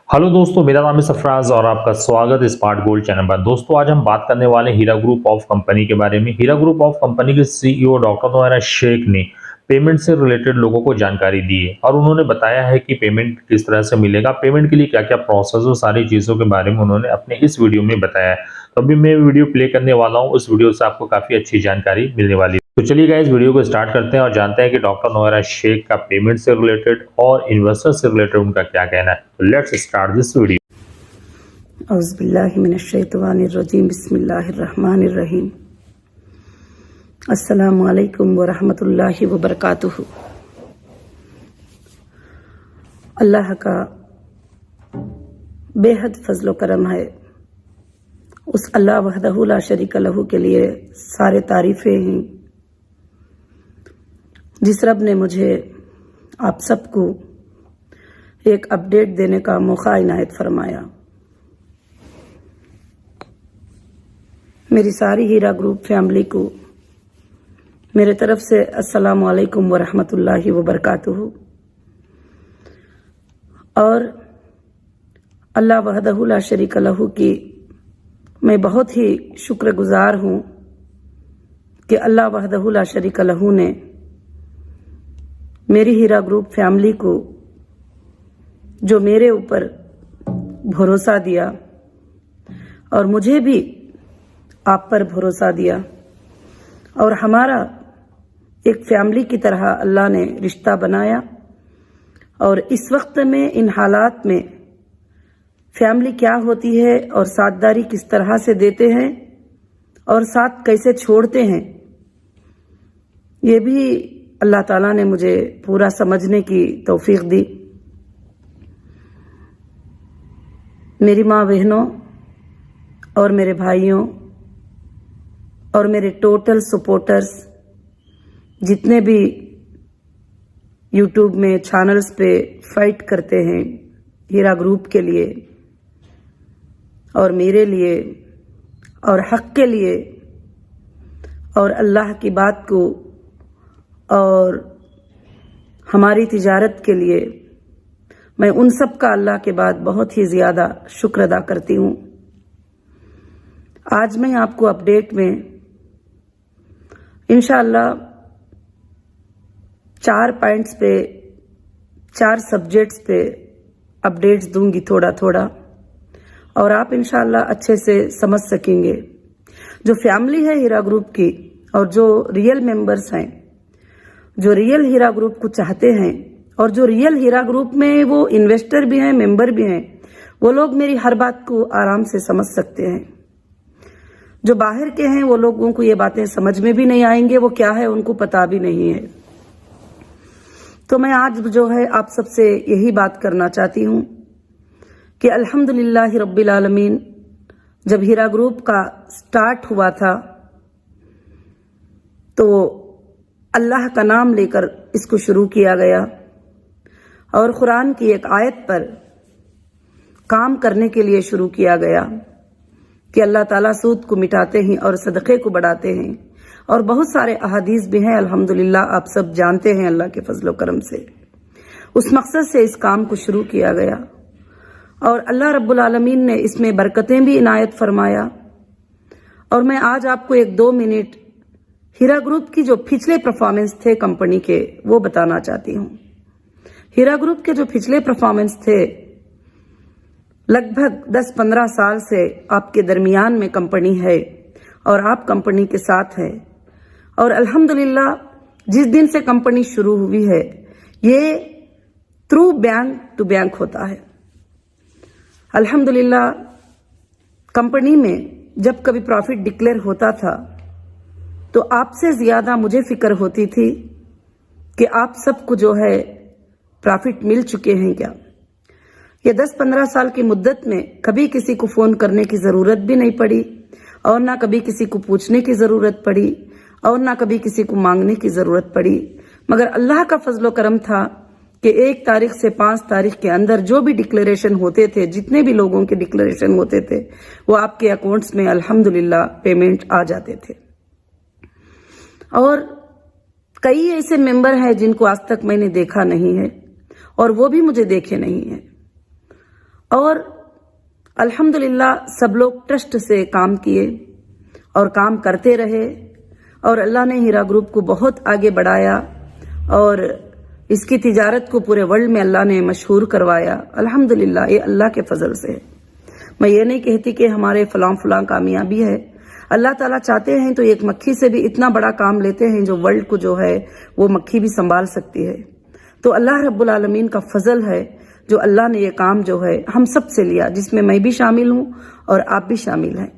Hello दोस्तों, मेरा नाम है सरफराज और आपका स्वागत है स्मार्ट गोल्ड चैनल पर। दोस्तों, आज हम बात करने वाले हैं हीरा ग्रुप ऑफ कंपनी के बारे में। हीरा ग्रुप ऑफ कंपनी के सीईओ डॉक्टर नोएरा शेख ने पेमेंट से रिलेटेड लोगों को जानकारी दी है और उन्होंने बताया है कि पेमेंट किस तरह से मिलेगा, पेमेंट के लिए क्या क्या प्रोसेस और सारी चीज़ों के बारे में उन्होंने अपने इस वीडियो में बताया है। तो अभी मैं वीडियो प्ले करने वाला हूँ, उस वीडियो से आपको काफ़ी अच्छी जानकारी मिलने वाली है। तो चलिए गाइस, वीडियो को स्टार्ट करते हैं और जानते हैं कि डॉक्टर नोएरा शेख का पेमेंट से रिलेटेड और इन्वेस्टर से रिलेटेड उनका क्या कहना है। तो लेट्स स्टार्ट दिस वीडियो। औज़ुबिल्लाहि मिनश्शैतानिर्रजीम बिस्मिल्लाहिर्रहमानिर्रहीम। अस्सलामु अलैकुम व रहमतुल्लाहि व बरकातुहू। अल्लाह का बेहद फजल व करम है। उस अल्लाह वहदहू ला शरीक लहू के लिए सारे तारीफें हैं, जिस रब ने मुझे आप सबको एक अपडेट देने का मौका इनायत फरमाया। मेरी सारी हीरा ग्रुप फैमिली को मेरे तरफ से अस्सलामु अलैकुम व रहमतुल्लाहि व बरकातुहू। और अल्लाह वहदहू ला शरीक लहू की मैं बहुत ही शुक्रगुजार हूँ कि अल्लाह वहदहू ला शरीक लहू ने मेरी हीरा ग्रुप फैमिली को जो मेरे ऊपर भरोसा दिया और मुझे भी आप पर भरोसा दिया और हमारा एक फैमिली की तरह अल्लाह ने रिश्ता बनाया। और इस वक्त में इन हालात में फैमिली क्या होती है और साथदारी किस तरह से देते हैं और साथ कैसे छोड़ते हैं, ये भी अल्लाह ताला ने मुझे पूरा समझने की तौफीक दी। मेरी माँ बहनों और मेरे भाइयों और मेरे टोटल सपोर्टर्स जितने भी यूट्यूब में चैनल्स पे फाइट करते हैं हीरा ग्रुप के लिए और मेरे लिए और हक के लिए और अल्लाह की बात को और हमारी तिजारत के लिए, मैं उन सब का अल्लाह के बाद बहुत ही ज़्यादा शुक्र अदा करती हूँ। आज मैं आपको अपडेट में इंशाअल्लाह 4 पॉइंट्स पे 4 सब्जेक्ट्स पे अपडेट्स दूंगी थोड़ा थोड़ा, और आप इंशाअल्लाह अच्छे से समझ सकेंगे। जो फैमिली है हीरा ग्रुप की और जो रियल मेंबर्स हैं, जो रियल हीरा ग्रुप को चाहते हैं और जो रियल हीरा ग्रुप में वो इन्वेस्टर भी हैं, मेंबर भी हैं, वो लोग मेरी हर बात को आराम से समझ सकते हैं। जो बाहर के हैं वो लोगों को ये बातें समझ में भी नहीं आएंगे, वो क्या है उनको पता भी नहीं है। तो मैं आज जो है आप सबसे यही बात करना चाहती हूँ कि अल्हम्दुलिल्लाह रब्बिल आलमीन, जब हीरा ग्रुप का स्टार्ट हुआ था तो अल्लाह का नाम लेकर इसको शुरू किया गया और कुरान की एक आयत पर काम करने के लिए शुरू किया गया कि अल्लाह ताला सूद को मिटाते हैं और सदक़े को बढ़ाते हैं। और बहुत सारे अहादीस भी हैं, अल्हम्दुलिल्लाह आप सब जानते हैं अल्लाह के फजल व करम से। उस मकसद से इस काम को शुरू किया गया और अल्लाह रब्बुल आलमीन ने इसमें बरकतें भी इनायत फरमाया। और मैं आज आपको 1-2 मिनट हीरा ग्रुप की जो पिछले परफॉर्मेंस थे कंपनी के, वो बताना चाहती हूँ। हीरा ग्रुप के जो पिछले परफॉर्मेंस थे, लगभग 10-15 साल से आपके दरमियान में कंपनी है और आप कंपनी के साथ हैं। और अल्हम्दुलिल्लाह जिस दिन से कंपनी शुरू हुई है, ये थ्रू बैंक टू बैंक होता है। अल्हम्दुलिल्लाह कंपनी में जब कभी प्रॉफिट डिक्लेयर होता था तो आपसे ज़्यादा मुझे फिक्र होती थी कि आप सबको जो है प्रॉफिट मिल चुके हैं क्या। ये 10-15 साल की मुद्दत में कभी किसी को फ़ोन करने की ज़रूरत भी नहीं पड़ी और ना कभी किसी को पूछने की ज़रूरत पड़ी और ना कभी किसी को मांगने की ज़रूरत पड़ी। मगर अल्लाह का फजल व करम था कि 1 तारीख से 5 तारीख के अंदर जो भी डिक्लेरेशन होते थे, जितने भी लोगों के डिक्लेरेशन होते थे, वो आपके अकाउंट्स में अल्हम्दुलिल्लाह पेमेंट आ जाते थे। और कई ऐसे मेंबर हैं जिनको आज तक मैंने देखा नहीं है और वो भी मुझे देखे नहीं है। और अल्हम्दुलिल्लाह सब लोग ट्रस्ट से काम किए और काम करते रहे और अल्लाह ने हीरा ग्रुप को बहुत आगे बढ़ाया और इसकी तिजारत को पूरे वर्ल्ड में अल्लाह ने मशहूर करवाया। अल्हम्दुलिल्लाह ये अल्लाह के फजल से है। मैं ये नहीं कहती कि हमारे फलां कामयाबी है। अल्लाह ताला चाहते हैं तो एक मक्खी से भी इतना बड़ा काम लेते हैं जो वर्ल्ड को जो है वो मक्खी भी संभाल सकती है। तो अल्लाह रब्बुल आलमीन का फजल है जो अल्लाह ने ये काम जो है हम सब से लिया, जिसमें मैं भी शामिल हूं और आप भी शामिल हैं।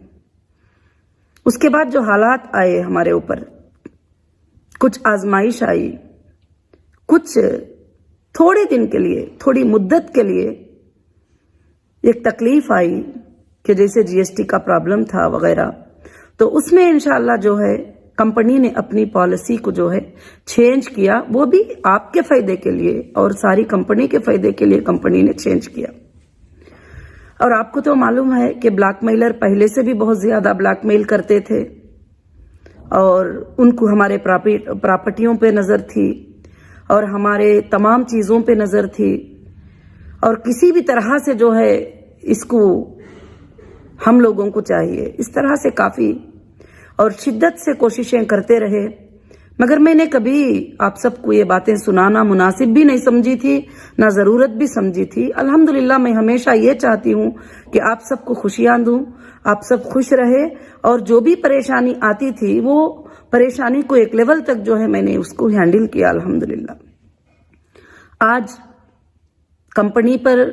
उसके बाद जो हालात आए हमारे ऊपर, कुछ आजमाइश आई, कुछ थोड़े दिन के लिए, थोड़ी मुद्दत के लिए एक तकलीफ आई कि जैसे जीएसटी का प्रॉब्लम था वगैरह, तो उसमें इंशाअल्लाह जो है कंपनी ने अपनी पॉलिसी को जो है चेंज किया, वो भी आपके फायदे के लिए और सारी कंपनी के फायदे के लिए कंपनी ने चेंज किया। और आपको तो मालूम है कि ब्लैकमेलर पहले से भी बहुत ज्यादा ब्लैकमेल करते थे और उनको हमारे प्रॉपर्टियों पे नजर थी और हमारे तमाम चीजों पे नजर थी और किसी भी तरह से जो है इसको हम लोगों को चाहिए, इस तरह से काफी और शिद्दत से कोशिशें करते रहे। मगर मैंने कभी आप सबको ये बातें सुनाना मुनासिब भी नहीं समझी थी, ना जरूरत भी समझी थी। अल्हम्दुलिल्लाह मैं हमेशा ये चाहती हूँ कि आप सबको खुशियां दूं, आप सब खुश रहे और जो भी परेशानी आती थी वो परेशानी को एक लेवल तक जो है मैंने उसको हैंडल किया अल्हम्दुलिल्लाह। आज कंपनी पर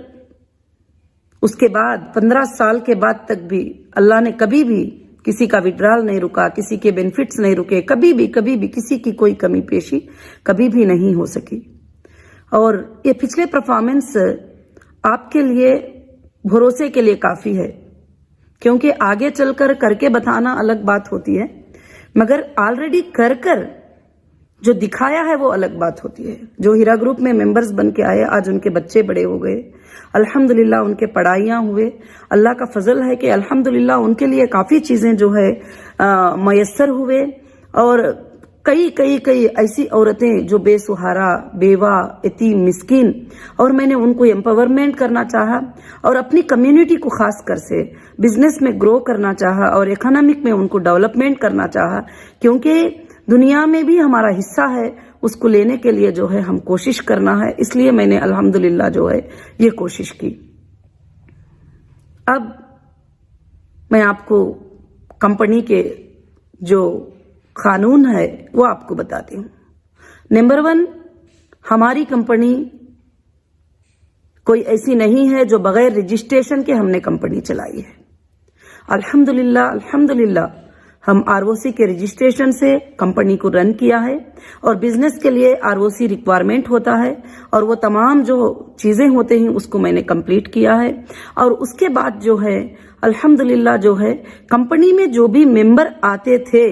उसके बाद 15 साल के बाद तक भी अल्लाह ने कभी भी किसी का विड्रॉल नहीं रुका, किसी के बेनिफिट्स नहीं रुके, कभी भी किसी की कोई कमी पेशी कभी भी नहीं हो सकी। और ये पिछले परफॉर्मेंस आपके लिए भरोसे के लिए काफी है, क्योंकि आगे चलकर करके बताना अलग बात होती है, मगर ऑलरेडी कर जो दिखाया है वो अलग बात होती है। जो हीरा ग्रुप में मेंबर्स बन के आए, आज उनके बच्चे बड़े हो गए, अल्हम्दुलिल्लाह उनके पढ़ाइयाँ हुए। अल्लाह का फजल है कि अल्हम्दुलिल्लाह उनके लिए काफ़ी चीज़ें जो है मयस्सर हुए और कई ऐसी औरतें जो बेसहारा, बेवा, यतीम, मिस्कीन, और मैंने उनको एम्पावरमेंट करना चाहा और अपनी कम्युनिटी को खास कर से बिजनेस में ग्रो करना चाहा और इकोनॉमिक में उनको डेवलपमेंट करना चाहा, क्योंकि दुनिया में भी हमारा हिस्सा है, उसको लेने के लिए जो है हम कोशिश करना है। इसलिए मैंने अल्हम्दुलिल्लाह जो है ये कोशिश की। अब मैं आपको कंपनी के जो कानून है वो आपको बताती हूँ। नंबर 1, हमारी कंपनी कोई ऐसी नहीं है जो बगैर रजिस्ट्रेशन के हमने कंपनी चलाई है। अल्हम्दुलिल्लाह हम आरओसी के रजिस्ट्रेशन से कंपनी को रन किया है और बिजनेस के लिए आरओसी रिक्वायरमेंट होता है और वो तमाम जो चीजें होते हैं उसको मैंने कंप्लीट किया है। और उसके बाद जो है अल्हम्दुलिल्लाह जो है कंपनी में जो भी मेंबर आते थे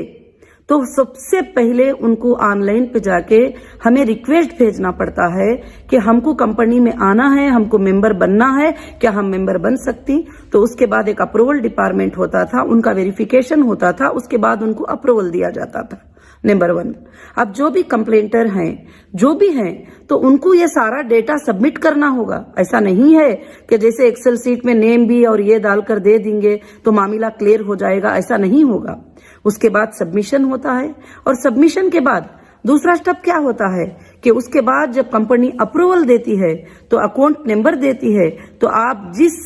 तो सबसे पहले उनको ऑनलाइन पे जाके हमें रिक्वेस्ट भेजना पड़ता है कि हमको कंपनी में आना है, हमको मेंबर बनना है, क्या हम मेंबर बन सकती। तो उसके बाद एक अप्रूवल डिपार्टमेंट होता था, उनका वेरिफिकेशन होता था, उसके बाद उनको अप्रूवल दिया जाता था। नंबर 1, अब जो भी कंप्लेंटर हैं, जो भी हैं, तो उनको ये सारा डेटा सबमिट करना होगा। ऐसा नहीं है कि जैसे एक्सेल सीट में नेम भी और ये डालकर दे देंगे तो मामला क्लियर हो जाएगा, ऐसा नहीं होगा। उसके बाद सबमिशन होता है और सबमिशन के बाद दूसरा स्टेप क्या होता है कि उसके बाद जब कंपनी अप्रूवल देती है तो अकाउंट नंबर देती है, तो आप जिस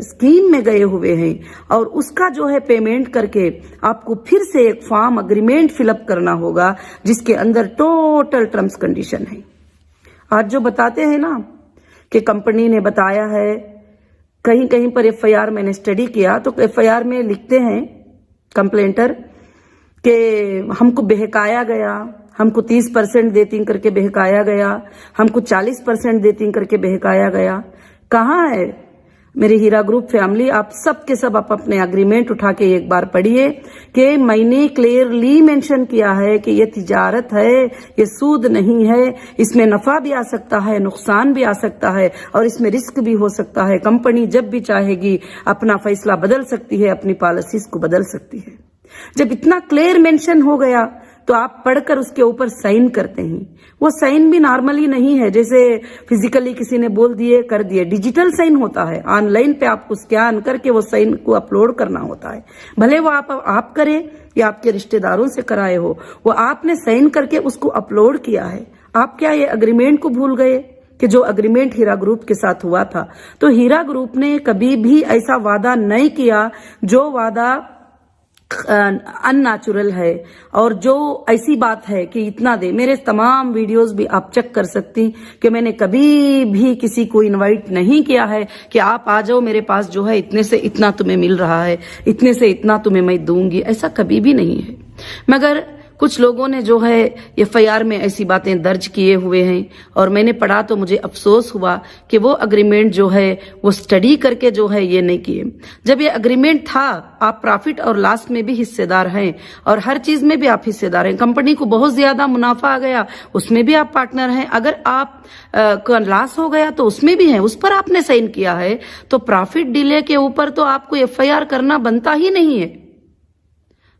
स्कीम में गए हुए हैं और उसका जो है पेमेंट करके आपको फिर से एक फॉर्म एग्रीमेंट फिलअप करना होगा जिसके अंदर टोटल टर्म्स कंडीशन है। आज जो बताते हैं ना कि कंपनी ने बताया है, कहीं कहीं पर एफआईआर मैंने स्टडी किया तो एफआईआर में लिखते हैं कंप्लेंटर कि हमको बहकाया गया, हमको 30% देती करके बहकाया गया, हमको 40% देती करके बहकाया गया। कहाँ है मेरी हीरा ग्रुप फैमिली? आप सब के सब आप अपने एग्रीमेंट उठा के एक बार पढ़िए कि मैंने क्लियरली मेंशन किया है कि ये तिजारत है, ये सूद नहीं है, इसमें नफा भी आ सकता है, नुकसान भी आ सकता है और इसमें रिस्क भी हो सकता है। कंपनी जब भी चाहेगी अपना फैसला बदल सकती है, अपनी पॉलिसीज को बदल सकती है। जब इतना क्लियर मेंशन हो गया तो आप पढ़कर उसके ऊपर साइन करते हैं। वो साइन भी नॉर्मली नहीं है जैसे फिजिकली किसी ने बोल दिए कर दिए, डिजिटल साइन होता है। ऑनलाइन पे आपको स्कैन करके वो साइन को अपलोड करना होता है। भले वो आप करें या आपके रिश्तेदारों से कराए हो, वो आपने साइन करके उसको अपलोड किया है। आप क्या ये अग्रीमेंट को भूल गए कि जो अग्रीमेंट हीरा ग्रुप के साथ हुआ था? तो हीरा ग्रुप ने कभी भी ऐसा वादा नहीं किया जो वादा अननेचुरल है और जो ऐसी बात है कि इतना दे। मेरे तमाम वीडियोस भी आप चेक कर सकती कि मैंने कभी भी किसी को इनवाइट नहीं किया है कि आप आ जाओ मेरे पास, जो है इतने से इतना तुम्हें मिल रहा है, इतने से इतना तुम्हें मैं दूंगी, ऐसा कभी भी नहीं है। मगर कुछ लोगों ने जो है एफआईआर में ऐसी बातें दर्ज किए हुए हैं और मैंने पढ़ा तो मुझे अफसोस हुआ कि वो अग्रीमेंट जो है वो स्टडी करके जो है ये नहीं किए। जब ये अग्रीमेंट था, आप प्रॉफिट और लॉस में भी हिस्सेदार हैं और हर चीज में भी आप हिस्सेदार हैं। कंपनी को बहुत ज्यादा मुनाफा आ गया, उसमें भी आप पार्टनर हैं। अगर आप लॉस हो गया तो उसमें भी है, उस पर आपने साइन किया है। तो प्रॉफिट डिले के ऊपर तो आपको एफआईआर करना बनता ही नहीं है।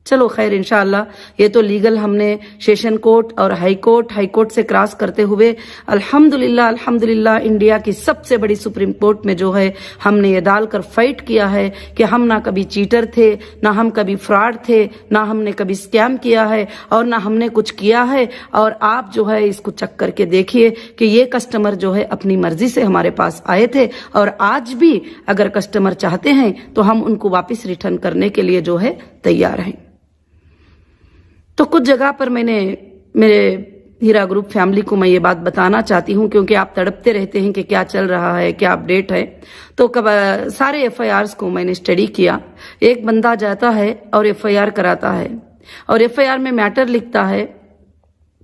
चलो खैर, इंशाअल्लाह ये तो लीगल हमने सेशन कोर्ट और हाई कोर्ट से क्रॉस करते हुए अल्हम्दुलिल्लाह इंडिया की सबसे बड़ी सुप्रीम कोर्ट में जो है हमने ये डालकर फाइट किया है कि हम ना कभी चीटर थे, ना हम कभी फ्रॉड थे, ना हमने कभी स्कैम किया है और ना हमने कुछ किया है। और आप जो है इसको चेक करके देखिए कि ये कस्टमर जो है अपनी मर्जी से हमारे पास आए थे और आज भी अगर कस्टमर चाहते हैं तो हम उनको वापस रिटर्न करने के लिए जो है तैयार हैं। तो कुछ जगह पर मैंने मेरे हीरा ग्रुप फैमिली को मैं ये बात बताना चाहती हूँ, क्योंकि आप तड़पते रहते हैं कि क्या चल रहा है, क्या अपडेट है। तो सारे एफआईआर्स को मैंने स्टडी किया। एक बंदा जाता है और एफआईआर कराता है और एफआईआर में मैटर लिखता है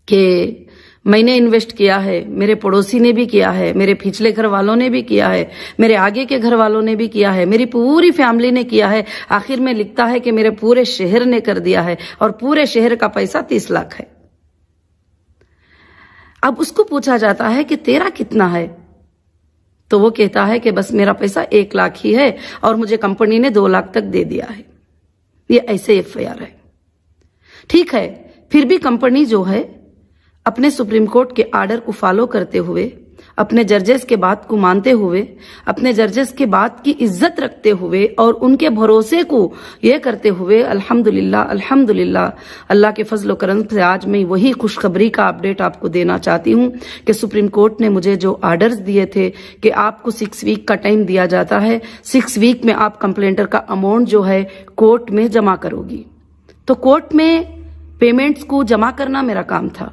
कि मैंने इन्वेस्ट किया है, मेरे पड़ोसी ने भी किया है, मेरे पिछले घर वालों ने भी किया है, मेरे आगे के घर वालों ने भी किया है, मेरी पूरी फैमिली ने किया है। आखिर में लिखता है कि मेरे पूरे शहर ने कर दिया है और पूरे शहर का पैसा 30 लाख है। अब उसको पूछा जाता है कि तेरा कितना है, तो वो कहता है कि बस मेरा पैसा 1 लाख ही है और मुझे कंपनी ने 2 लाख तक दे दिया है। ये ऐसे एफआईआर है। ठीक है, फिर भी कंपनी जो है अपने सुप्रीम कोर्ट के आर्डर को फॉलो करते हुए, अपने जजेस के बात को मानते हुए, अपने जजेस के बात की इज्जत रखते हुए और उनके भरोसे को ये करते हुए अल्हम्दुलिल्लाह अल्लाह के फजल करम से आज मैं वही खुशखबरी का अपडेट आपको देना चाहती हूँ कि सुप्रीम कोर्ट ने मुझे जो आर्डर्स दिए थे कि आपको 6 वीक का टाइम दिया जाता है, 6 वीक में आप कंप्लेंटर का अमाउंट जो है कोर्ट में जमा करोगी। तो कोर्ट में पेमेंट्स को जमा करना मेरा काम था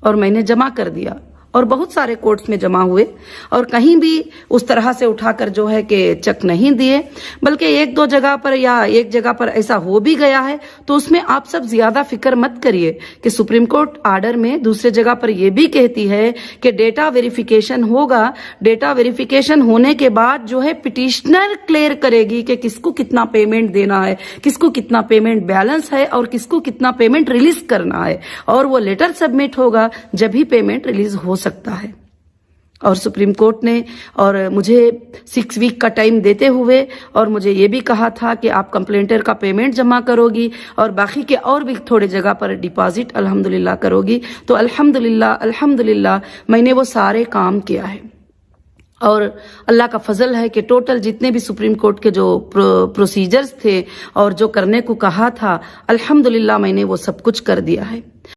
और मैंने जमा कर दिया और बहुत सारे कोर्ट्स में जमा हुए और कहीं भी उस तरह से उठाकर जो है कि चेक नहीं दिए, बल्कि 1-2 जगह पर या एक जगह पर ऐसा हो भी गया है तो उसमें आप सब ज्यादा फिक्र मत करिए कि सुप्रीम कोर्ट आर्डर में दूसरे जगह पर यह भी कहती है कि डेटा वेरिफिकेशन होगा। डेटा वेरिफिकेशन होने के बाद जो है पिटिशनर क्लियर करेगी कि किसको कितना पेमेंट देना है, किसको कितना पेमेंट बैलेंस है और किसको कितना पेमेंट रिलीज करना है, और वो लेटर सबमिट होगा जब ही पेमेंट रिलीज हो सकता है। और सुप्रीम कोर्ट ने और मुझे 6 वीक का टाइम देते हुए और मुझे ये भी कहा था कि आप कंप्लेंटर का पेमेंट जमा करोगी और बाकी के और भी थोड़े जगह पर डिपॉजिट अल्हम्दुलिल्लाह करोगी। तो अल्हम्दुलिल्लाह मैंने वो सारे काम किया है और अल्लाह का फजल है कि टोटल जितने भी सुप्रीम कोर्ट के जो प्रोसीजर्स थे और जो करने को कहा था, अल्हम्दुलिल्लाह मैंने वो सब कुछ कर दिया है।